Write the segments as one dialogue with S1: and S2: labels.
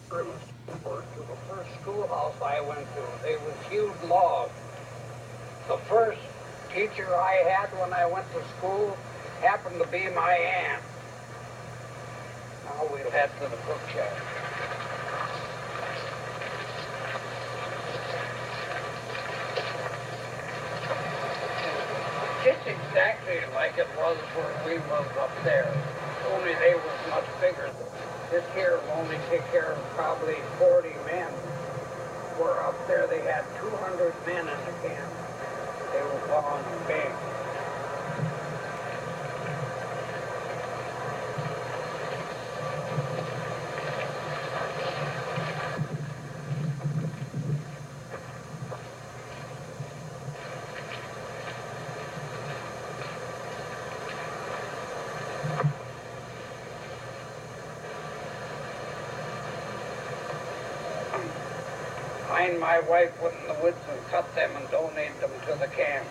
S1: To the first schoolhouse I went to, they was huge logs. The first teacher I had when I went to school happened to be my aunt. Now we'll head to the cook shack. Just exactly like it was where we was up there, only they was much bigger. This here will only take care of probably 40 men. Where up there they had 200 men in the camp. They were long and big. I and my wife went in the woods and cut them and donated them to the camp.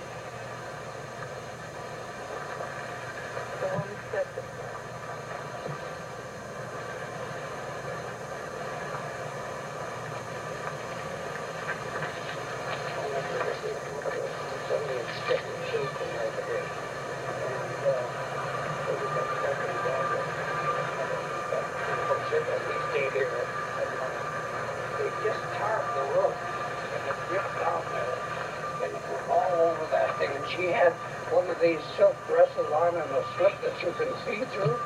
S1: She had one of these silk dresses on and a slip that you can see through.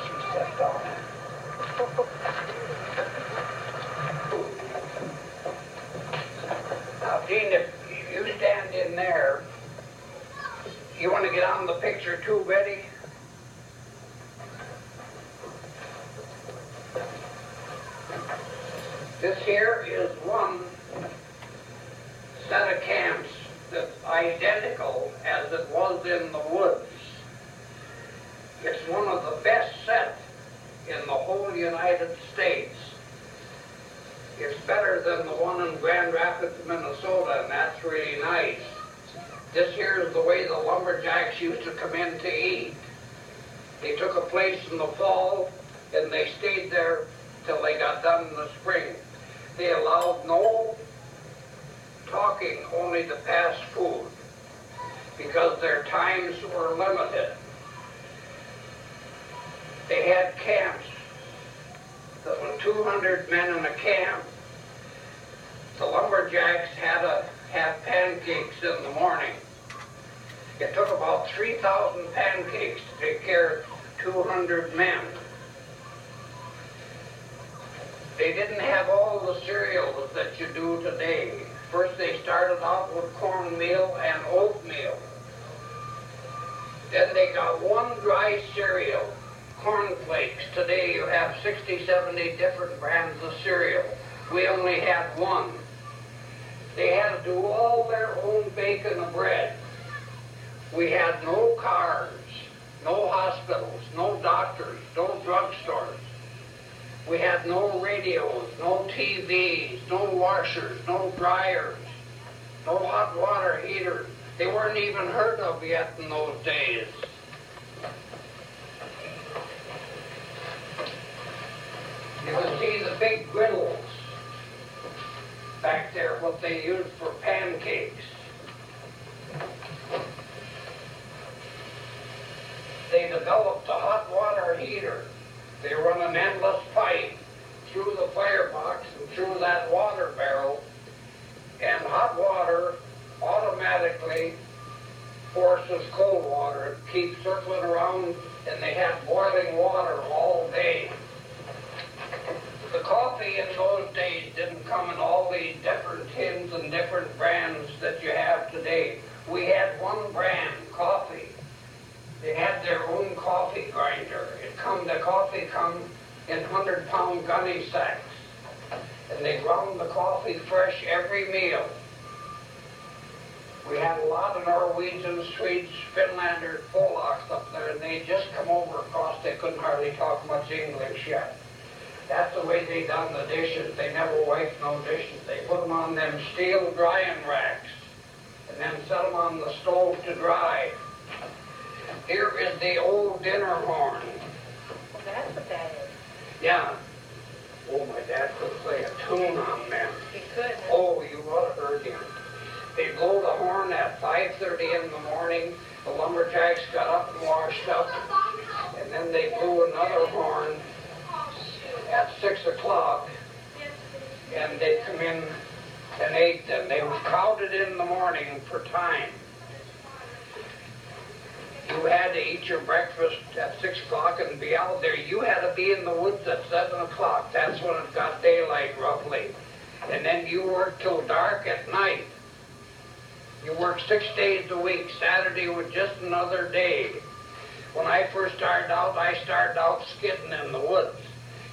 S1: She stepped on it. Now, Dean, if you stand in there, you want to get on the picture too, Betty? This here is one set of camps that's identical as it was in the woods. It's one of the best set in the whole United States. It's better than the one in Grand Rapids, Minnesota, and that's really nice. This here is the way the lumberjacks used to come in to eat. They took a place in the fall and they stayed there till they got done in the spring. They allowed no talking, only to pass food, because their times were limited. They had camps that when 200 men in a camp, the lumberjacks had to have pancakes in the morning. It took about 3,000 pancakes to take care of 200 men. They didn't have all the cereals that you do today. First they started out with cornmeal and oatmeal. Then they got one dry cereal, cornflakes. Today you have 60, 70 different brands of cereal. We only had one. They had to do all their own baking of bread. We had no cars, no hospitals, no doctors, no drugstores. We had no radios, no TVs, no washers, no dryers, no hot water heaters. They weren't even heard of yet in those days. You can see the big griddles back there, what they used for pancakes. They developed a hot water heater. They run an endless pipe through the firebox and through that water barrel, and hot water automatically forces cold water. It keeps circling around, and they had boiling water all day. The coffee in those days didn't come in all these different tins and different brands that you have today. We had one brand, coffee. They had their own coffee grinder. The coffee come in 100-pound gunny sacks. And they ground the coffee fresh every meal. We had a lot of Norwegians, Swedes, Finlanders, Polacks up there, and they just come over across. They couldn't hardly talk much English yet. That's the way they done the dishes. They never wiped no dishes. They put them on them steel drying racks and then set them on the stove to dry. Here is the old dinner horn.
S2: Well, that's what that is.
S1: Yeah. Oh, my dad could play a tune on them.
S2: He could.
S1: Oh, you ought to heard him. They blow the horn at 5:30 in the morning. The lumberjacks got up and washed up, and then they blew another horn at 6 o'clock, and they come in and ate them. They were crowded in the morning for time. You had to eat your breakfast at 6 o'clock and be out there. You had to be in the woods at 7 o'clock. That's when it got daylight, roughly. And then you worked till dark at night. You worked 6 days a week. Saturday was just another day. When I first started out, I started out skidding in the woods.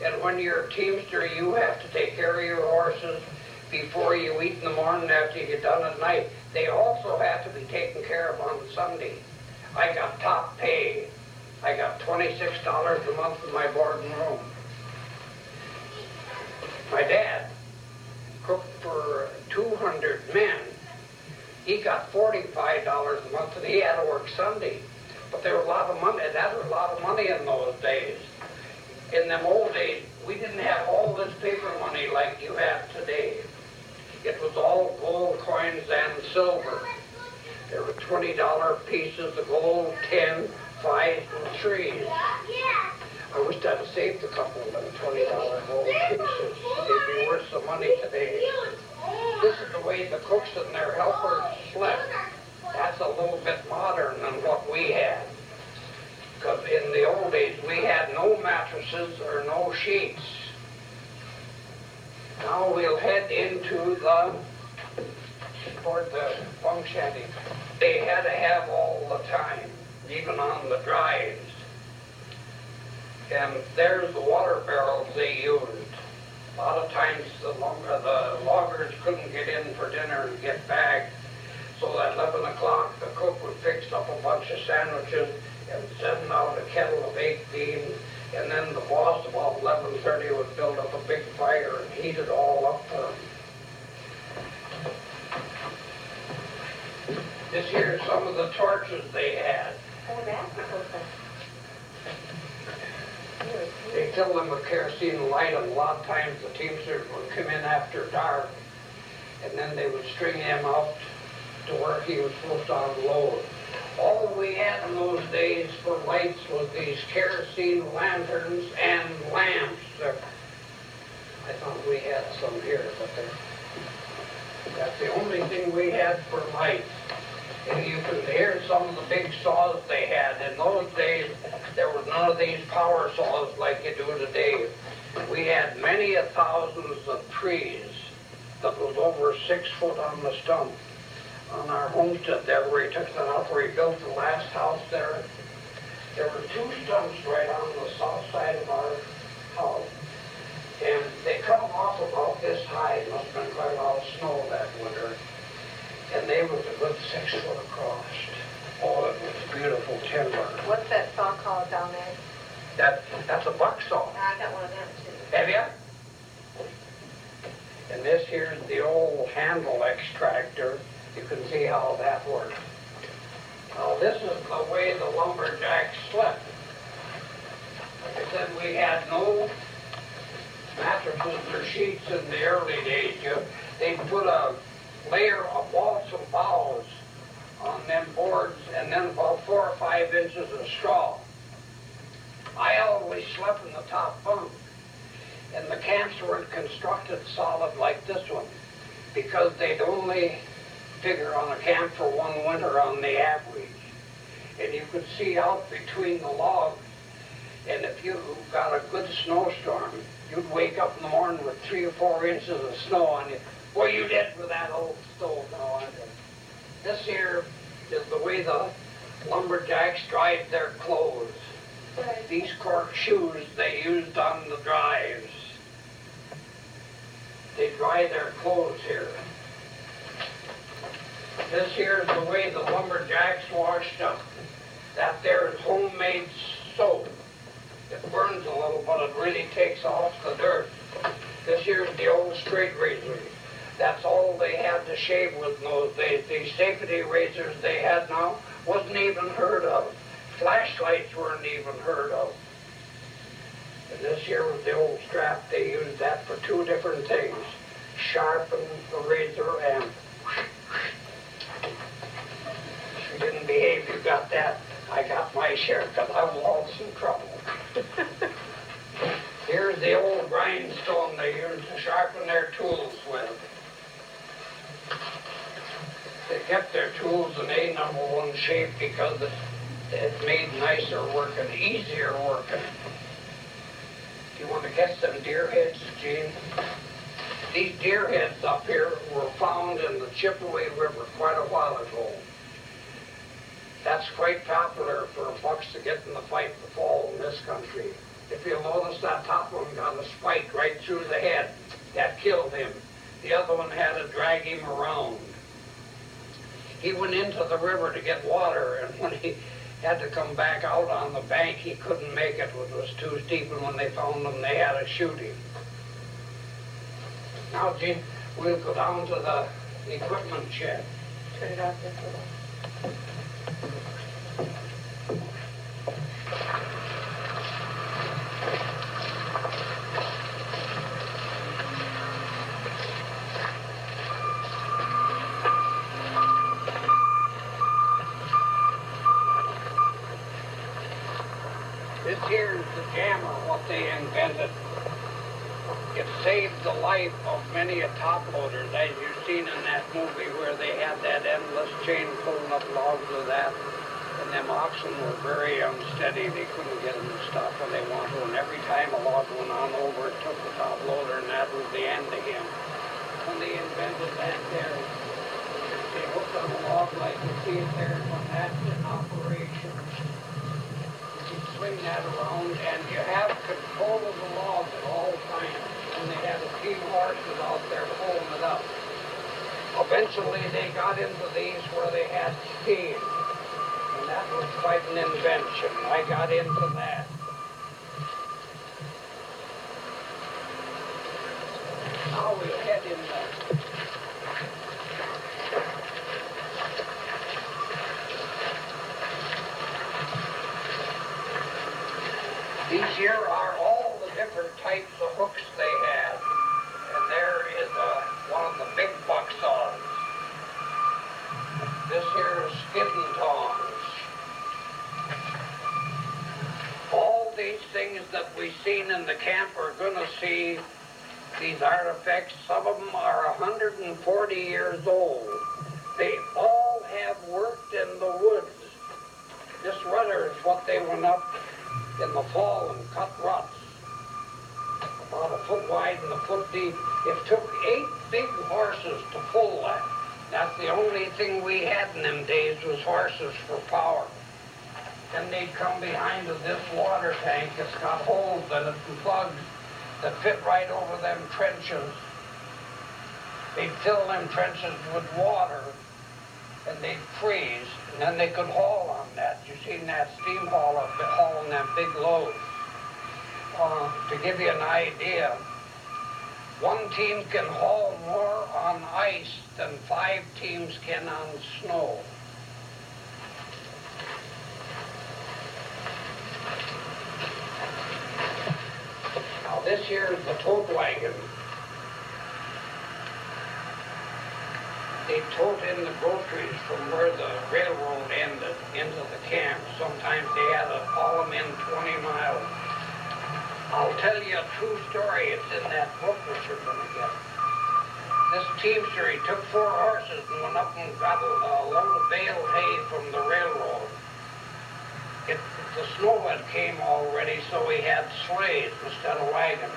S1: And when you're a teamster, you have to take care of your horses before you eat in the morning after you get done at night. They also have to be taken care of on Sunday. I got top pay. I got $26 a month in my board and room. My dad cooked for 200 men. He got $45 a month, and he had to work Sunday. But there was a lot of money. That was a lot of money in those days. In them old days, we didn't have all this paper money like you have today. It was all gold coins and silver. There were $20 pieces of gold, 10, 5, and 3s. I wish I'd have saved a couple of them $20 gold pieces. They'd be worth some money today. This is the way the cooks and their helpers slept. That's a little bit modern than what we had. Because in the old days, we had no mattresses or no sheets. Now we'll head into toward the bunk shanty. They had to have all the time, even on the drives. And there's the water barrels they used. A lot of times the loggers couldn't get in for dinner and get back. So at 11 o'clock, the cook would fix up a bunch of sandwiches and send out a kettle of baked beans. And then the boss, about 11:30, would build up a big fire and heat it all up for them. This here is some of the torches they had.
S2: Oh, that's perfect.
S1: They filled them with kerosene and light them. A lot of times the teamsters would come in after dark, and then they would string him out to where he was supposed to unload. All we had in those days for lights was these kerosene lanterns and lamps. I thought we had some here, but that's the only thing we had for lights. And you could hear some of the big saws they had. In those days, there was none of these power saws like you do today. We had many thousands of trees that was over 6 foot on the stump. On our homestead there, where he took it out, where he built the last house there, there were 2 stumps right on the south side of our house. And they cut them off about this high. It must have been quite a lot of snow that winter. And they was a good 6 foot across. Oh, it was beautiful timber.
S2: What's that saw called down there?
S1: That's a buck saw.
S2: I got one of them too.
S1: Have you? And this here's the old handle extractor. You can see how that works. Now this is the way the lumberjacks slept. Like I said, we had no mattresses or sheets in the early days. They'd put a layer of balsam boughs on them boards and then about 4 or 5 inches of straw. I always slept in the top bunk, and the camps weren't constructed solid like this one because they'd only figure on a camp for 1 winter on the average. And you could see out between the logs, and if you got a good snowstorm, you'd wake up in the morning with 3 or 4 inches of snow on you. Boy, you did with that old stove now. This here is the way the lumberjacks dried their clothes.
S2: Right.
S1: These cork shoes they used on the drives. They dry their clothes here. This here is the way the lumberjacks washed up. That there is homemade soap. It burns a little, but it really takes off the dirt. This here is the old straight razor. That's all they had to shave with in those days. These safety razors they had now wasn't even heard of. Flashlights weren't even heard of. And this here was the old strap. They used that for two different things. Sharpen the razor and if you didn't behave, you got that. I got my share because I was always in trouble. Here's the old grindstone they used to sharpen their tools with. They kept their tools in A1 shape because it made nicer working, easier working. You want to catch them deer heads, Gene? These deer heads up here were found in the Chippewa River quite a while ago. That's quite popular for bucks to get in the fight in the fall in this country. If you'll notice, that top one got a spike right through the head. That killed him. The other one had to drag him around. He went into the river to get water, and when he had to come back out on the bank, he couldn't make it. It was too steep, and when they found him, they had to shoot him. Now, Gene, we'll go down to the equipment shed.
S2: Turn it off this little.
S1: This here is the jammer, what they invented. It saved the life of many a top loaders, as you've seen in that movie where they had that endless chain pulling up logs of that. And them oxen were very unsteady. They couldn't get them to stop when they wanted to. And every time a log went on over, it took the top loader, and that was the end of him. When they invented that there, they hooked on a log like you see it there, when that's in operation. Swing that around, and you have control of the log at all times. And they had a few horses out there pulling it up. Eventually, they got into these where they had steam, and that was quite an invention. I got into that. Now we'll head in there. These here are all the different types of hooks they had. And there is one of the big buck saws. This here is skidding tongs. All these things that we've seen in the camp are going to see these artifacts. Some of them are 140 years old. They all have worked in the woods. This rudder is what they went up in the fall and cut ruts, about a foot wide and a foot deep. It took 8 big horses to pull that. That's the only thing we had in them days was horses for power. Then they'd come behind to this water tank. It's got holes in it and plugs that fit right over them trenches. They'd fill them trenches with water and they'd freeze, and then they could haul on that. You seen that steam hauler hauling them big loads. To give you an idea, one team can haul more on ice than 5 teams can on snow. Now this here is the tote wagon. They tote in the groceries from where the railroad ended into the camp. Sometimes they had to haul them in 20 miles. I'll tell you a true story. It's in that book that you're going to get. This teamster, he took 4 horses and went up and got a load of bale hay from the railroad. The snow had came already, so he had sleighs instead of wagons.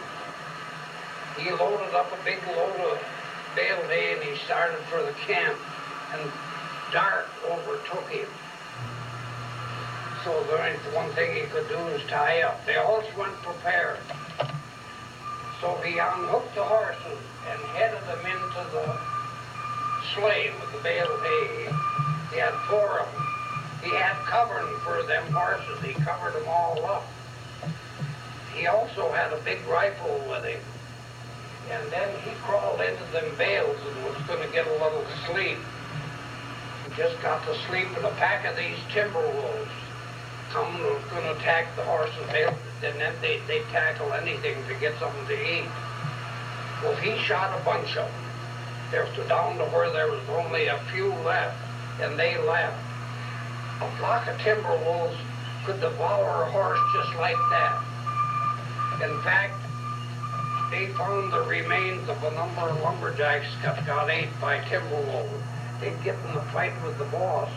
S1: He loaded up a big load of bale hay and he started for the camp, and dark overtook him. So the only one thing he could do was tie up. They all went prepared. So he unhooked the horses and headed them into the sleigh with the bale hay. He had 4 of them. He had covering for them horses. He covered them all up. He also had a big rifle with him. And then he crawled into them bales and was going to get a little sleep. He just got to sleep in a pack of these timber wolves. come was going to attack the horses, and then they'd tackle anything to get something to eat. Well, he shot a bunch of them. There was down to where there was only a few left, and they left. A flock of timber wolves could devour a horse just like that. In fact, they found the remains of a number of lumberjacks that got ate by timber wolves. They'd get in the fight with the boss,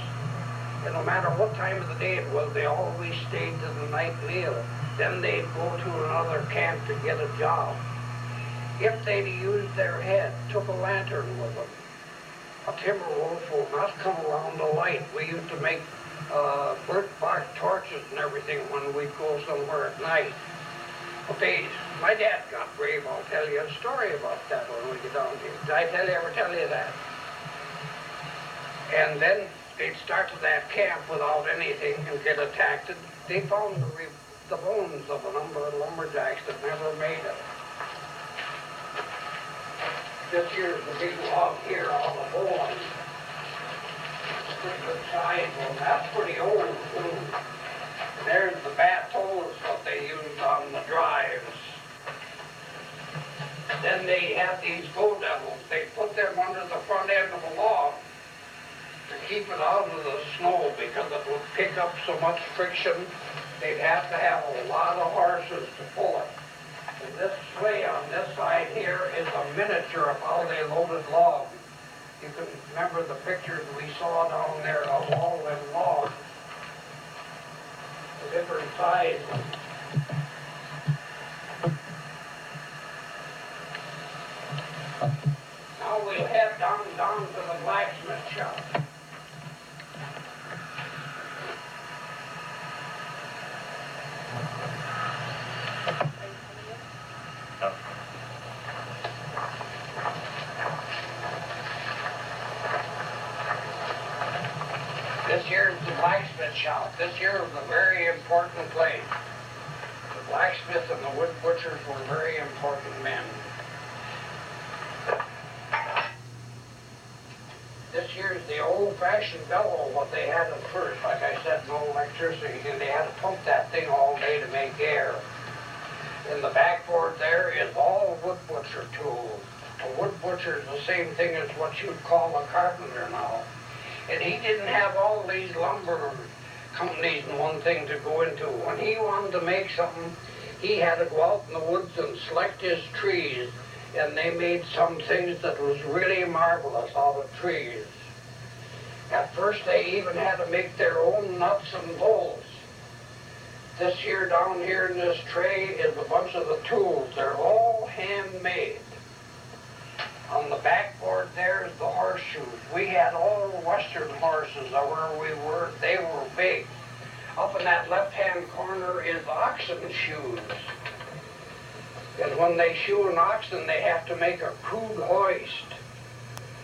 S1: and no matter what time of the day it was, they always stayed to the night meal. Then they'd go to another camp to get a job. If they'd used their head, took a lantern with them, a timber wolf will not come around the light. We used to make birch bark torches and everything when we'd go somewhere at night. Okay, my dad got brave. I'll tell you a story about that when we get down here. Did I ever tell you that? And then they'd start to that camp without anything and get attacked. They found the bones of a number of lumberjacks that never made it. This here's the big log here on the board. Pretty good size one. That's pretty old too. There's the batons what they used on the drives. Then they had these go devils. They put them under the front end of a log to keep it out of the snow because it would pick up so much friction. They'd have to have a lot of horses to pull it. And this sleigh on this side here is a miniature of how they loaded logs. You can remember the pictures we saw down there of all them logs. The different size. Now we'll head down to the blacksmith shop. This here is the blacksmith shop. This here is a very important place. The blacksmith and the wood butchers were very important men. This here is the old-fashioned bellow, what they had at first. Like I said, no electricity, and they had to pump that thing all day to make air. In the backboard there is all wood butcher tools. A wood butcher is the same thing as what you'd call a carpenter now. And he didn't have all these lumber companies and one thing to go into. When he wanted to make something, he had to go out in the woods and select his trees, and they made some things that was really marvelous out of trees. At first they even had to make their own nuts and bolts. This here down here in this tray is a bunch of the tools. They're all handmade. On the backboard there is the horseshoes. We had all western horses where we were. They were big. Up in that left-hand corner is oxen shoes. And when they shoe an oxen, they have to make a crude hoist.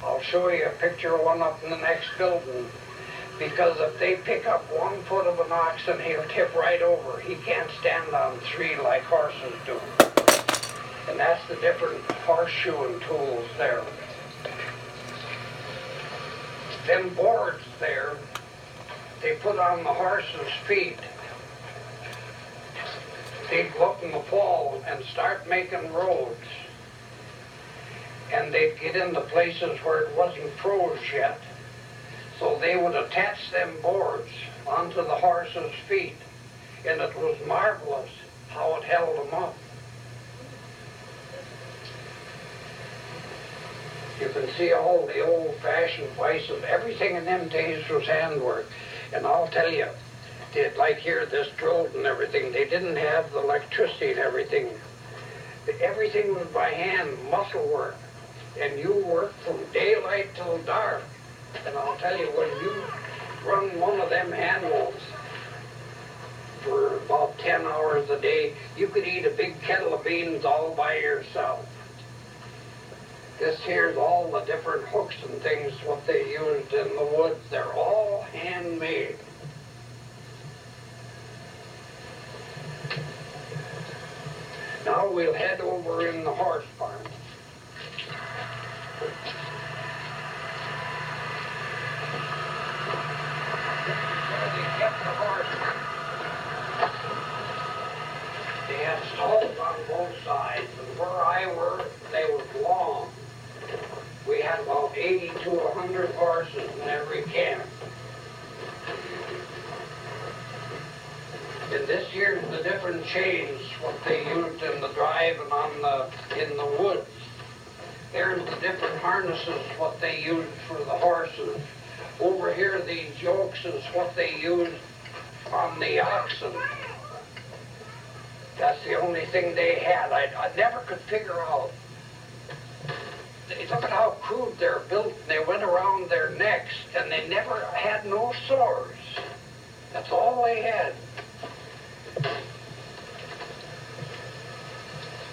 S1: I'll show you a picture of one up in the next building. Because if they pick up 1 foot of an oxen, he'll tip right over. He can't stand on 3 like horses do. And that's the different horseshoeing tools there. Them boards there, they put on the horse's feet. They'd go up in the fall and start making roads. And they'd get into places where it wasn't froze yet. So they would attach them boards onto the horse's feet. And it was marvelous how it held them up. You can see all the old-fashioned vices. Everything in them days was handwork. And I'll tell you, like here, this drilled and everything, they didn't have the electricity and everything. Everything was by hand, muscle work. And you worked from daylight till dark. And I'll tell you, when you run one of them handles for about 10 hours a day, you could eat a big kettle of beans all by yourself. This here's all the different hooks and things, what they used in the woods. They're all handmade. Now we'll head over in the horse barn. They kept the horses. horses in every camp. And this year's the different chains, what they used in the drive and in the woods. There's the different harnesses, what they used for the horses. Over here, these yokes is what they used on the oxen. That's the only thing they had. I never could figure out. Look at how crude they're built. They went around their necks, and they never had no sores. That's all they had.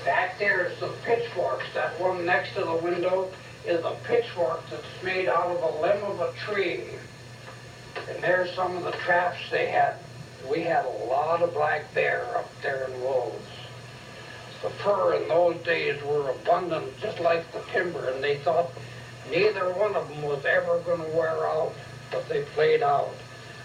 S1: Back there is the pitchforks. That one next to the window is a pitchfork that's made out of the limb of a tree. And there's some of the traps they had. We had a lot of black bear up there in Wolves. The fur in those days were abundant, just like the timber, and they thought neither one of them was ever going to wear out, but they played out.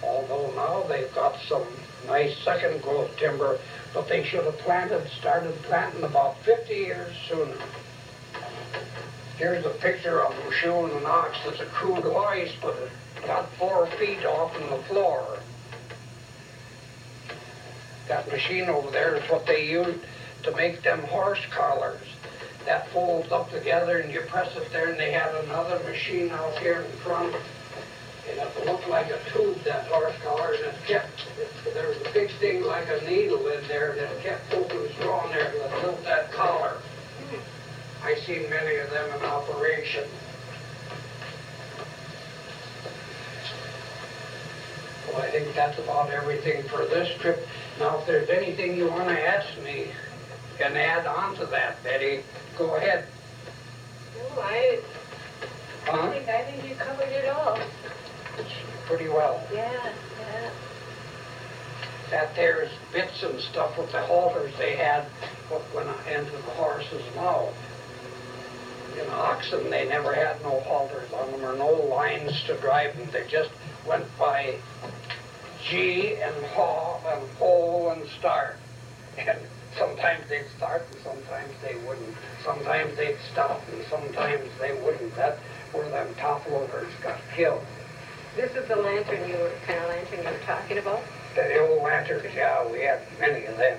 S1: Although now they've got some nice second growth timber, but they should have started planting about 50 years sooner. Here's a picture of them shoeing an ox that's a crude hoist, but it got 4 feet off in the floor. That machine over there is what they used to make them horse collars. That folds up together and you press it there, and they had another machine out here in front. And it looked like a tube, that horse collar, and there was a big thing like a needle in there that kept open straw in there that built that collar. I seen many of them in operation. Well, I think that's about everything for this trip. Now, if there's anything you want to ask me and add on to that, Betty, go ahead.
S2: No, I think you covered it all.
S1: It's pretty well.
S2: Yeah.
S1: That there's bits and stuff with the halters they had what went into the horse's mouth. In oxen, they never had no halters on them or no lines to drive them. They just went by G and haw and pull and start. And sometimes they'd start and sometimes they wouldn't. Sometimes they'd stop and sometimes they wouldn't. That's where them top loaders got killed.
S2: This is the kind of lantern you were talking about?
S1: The old lanterns, yeah, we had many of them.